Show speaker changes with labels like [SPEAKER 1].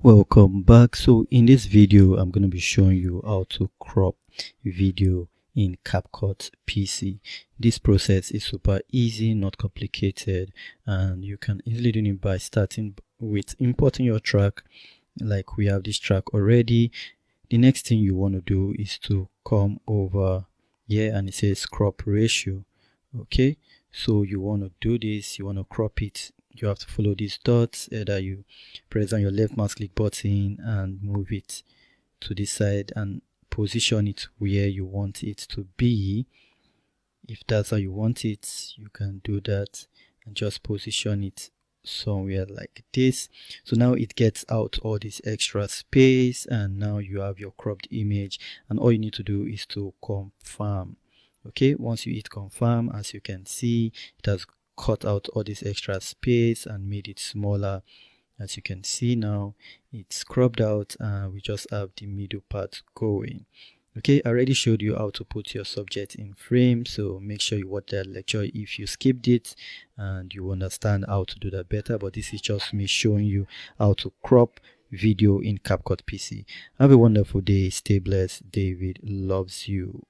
[SPEAKER 1] Welcome back. So in this video I'm going to be showing you how to crop video in CapCut PC. This process is super easy, not complicated, and you can easily do it by starting with importing your track. Like we have this track already. The next thing you want to do is to come over here and it says crop ratio. Okay, so you want to do this, you want to crop it. You have to follow these dots. Either you press on your left mouse click button and move it to this side and position it where you want it to be. If that's how you want it, you can do that and just position it somewhere like this. So now it gets out all this extra space, and now you have your cropped image, and all you need to do is to confirm. Okay, once you hit confirm, as you can see, it has cut out all this extra space and made it smaller. As you can see now, it's cropped out and we just have the middle part going. Okay, I already showed you how to put your subject in frame, so make sure you watch that lecture if you skipped it and you understand how to do that better. But this is just me showing you how to crop video in CapCut PC. Have a wonderful day. Stay blessed. David loves you.